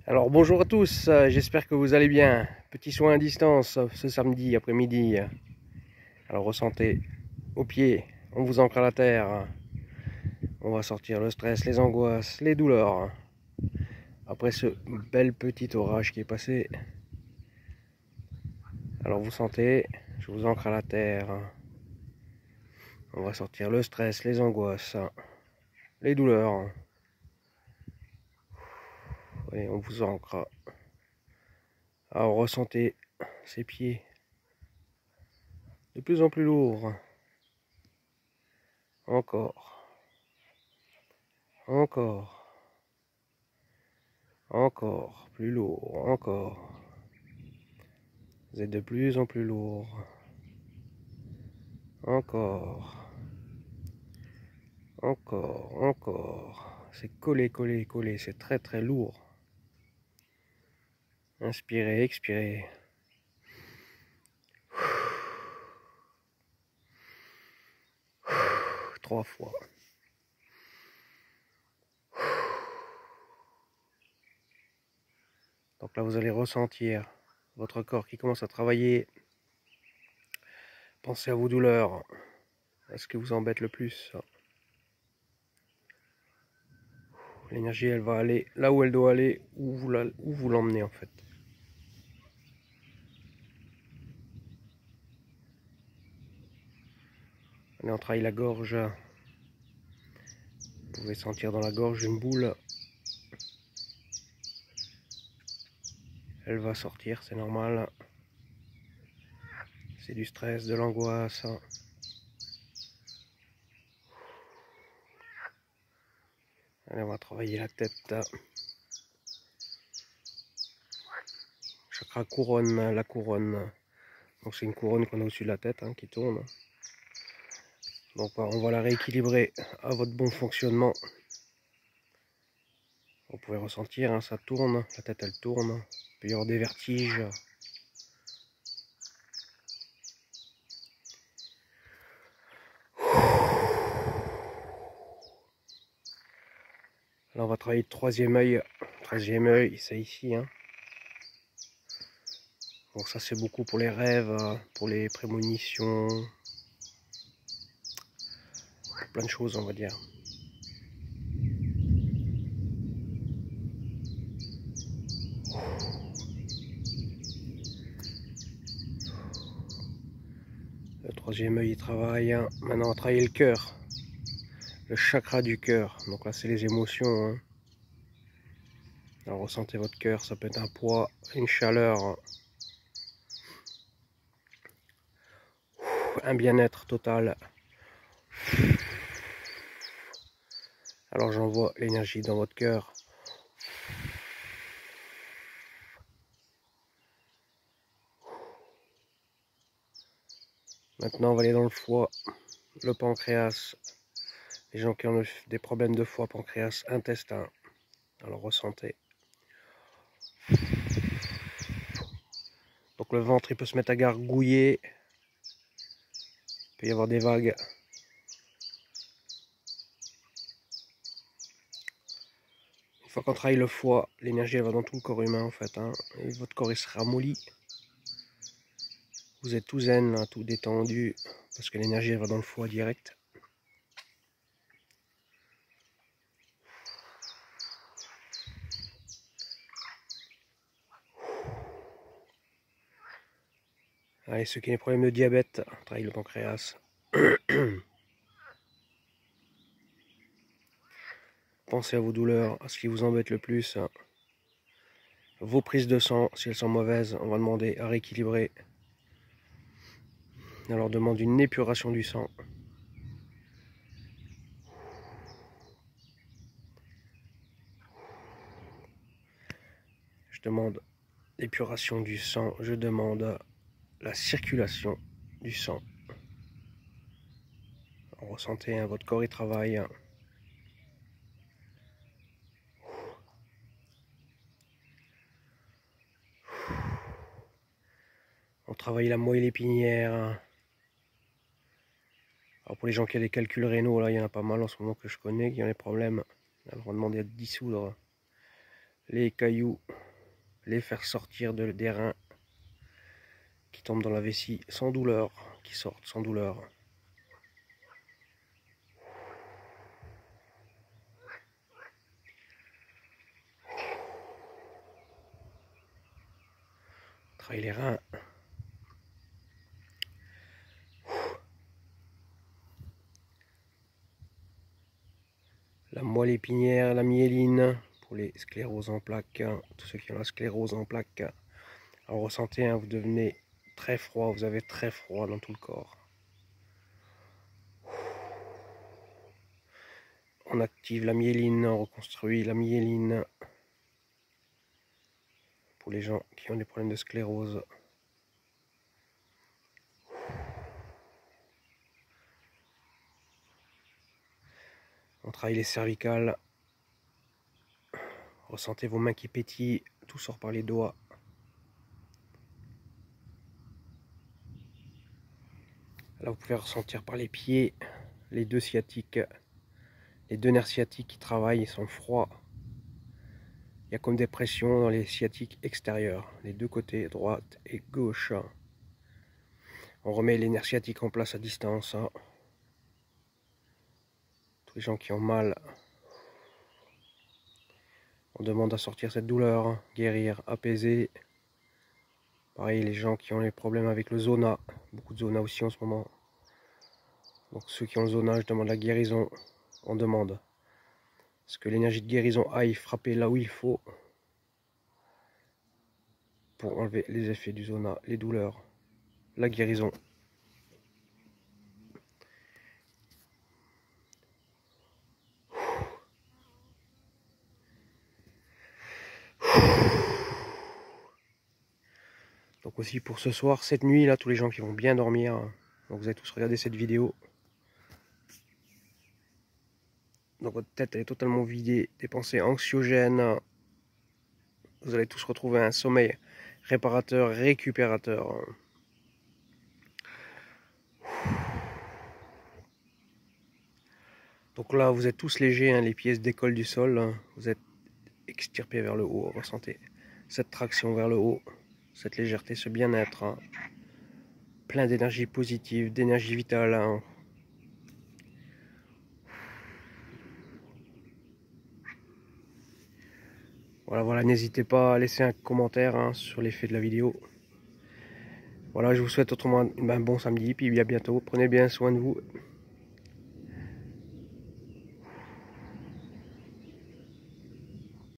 Alors bonjour à tous, j'espère que vous allez bien. Petit soin à distance ce samedi après-midi. Alors ressentez aux pieds, on vous ancre à la terre. On va sortir le stress, les angoisses, les douleurs. Après ce bel petit orage qui est passé. Alors vous sentez, je vous ancre à la terre. On va sortir le stress, les angoisses, les douleurs. Et on vous ancre. Alors ressentez ces pieds de plus en plus lourds. Encore. Encore. Encore plus lourd, encore. Vous êtes de plus en plus lourd. Encore. Encore, encore. C'est collé, collé, collé. C'est très, très lourd. Inspirez, expirez. 3 fois. Donc là, vous allez ressentir votre corps qui commence à travailler. Pensez à vos douleurs. À ce qui vous embête le plus. L'énergie, elle va aller là où elle doit aller, où vous l'emmenez en fait. Allez, on travaille la gorge. Vous pouvez sentir dans la gorge une boule. Elle va sortir, c'est normal. C'est du stress, de l'angoisse. Allez, on va travailler la tête. Chakra couronne, la couronne. Donc c'est une couronne qu'on a au-dessus de la tête qui tourne. Donc on va la rééquilibrer à votre bon fonctionnement. Vous pouvez ressentir, ça tourne, la tête elle tourne. Il peut y avoir des vertiges. Là on va travailler le troisième œil. Troisième œil, c'est ici. Donc ça c'est beaucoup pour les rêves, pour les prémonitions. Plein de choses on va dire. Le troisième œil il travaille. Maintenant on va travailler le cœur. Le chakra du cœur. Donc là c'est les émotions. Alors ressentez votre cœur, ça peut être un poids, une chaleur, un bien-être total. Alors j'envoie l'énergie dans votre cœur. Maintenant on va aller dans le foie, le pancréas. Les gens qui ont des problèmes de foie, pancréas, intestin. Alors ressentez. Donc le ventre il peut se mettre à gargouiller. Il peut y avoir des vagues. Une fois qu'on travaille le foie, l'énergie elle va dans tout le corps humain en fait. Et votre corps il se ramollit. Vous êtes tout zen, tout détendu. Parce que l'énergie elle va dans le foie direct. Allez, ceux qui ont des problèmes de diabète, travaillent le pancréas. Pensez à vos douleurs, à ce qui vous embête le plus. Vos prises de sang, si elles sont mauvaises, on va demander à rééquilibrer. On leur demande une épuration du sang. Je demande l'épuration du sang, je demande la circulation du sang. Ressentez, votre corps il travaille. On travaille la moelle épinière. Alors pour les gens qui ont des calculs rénaux, là il y en a pas mal en ce moment que je connais, qui ont des problèmes. Alors on va demander à dissoudre les cailloux, les faire sortir des reins qui tombent dans la vessie sans douleur, qui sortent sans douleur. Travaille les reins. La moelle épinière, la myéline pour les scléroses en plaques, tous ceux qui ont la sclérose en plaques. Alors ressentez, vous devenez très froid, vous avez très froid dans tout le corps. On active la myéline, on reconstruit la myéline pour les gens qui ont des problèmes de sclérose. On travaille les cervicales. Ressentez vos mains qui pétillent, tout sort par les doigts. Là, vous pouvez ressentir par les pieds, les deux sciatiques, les deux nerfs sciatiques qui travaillent, ils sont froids. Il y a comme des pressions dans les sciatiques extérieurs, les deux côtés, droite et gauche. On remet les nerfs sciatiques en place à distance. Tous les gens qui ont mal, on demande à sortir cette douleur, guérir, apaiser. Pareil, les gens qui ont les problèmes avec le zona, beaucoup de zona aussi en ce moment. Donc ceux qui ont le zona, je demande la guérison. On demande ce que l'énergie de guérison aille frapper là où il faut pour enlever les effets du zona, les douleurs, la guérison. Donc aussi pour ce soir, cette nuit là, tous les gens qui vont bien dormir, donc vous allez tous regarder cette vidéo. Donc votre tête elle est totalement vidée des pensées anxiogènes. Vous allez tous retrouver un sommeil réparateur, récupérateur. Donc là vous êtes tous légers, les pieds se décollent du sol, vous êtes extirpés vers le haut, ressentez cette traction vers le haut, cette légèreté, ce bien-être, plein d'énergie positive, d'énergie vitale. Voilà, n'hésitez pas à laisser un commentaire sur l'effet de la vidéo. Voilà, je vous souhaite autrement un bon samedi, puis à bientôt. Prenez bien soin de vous.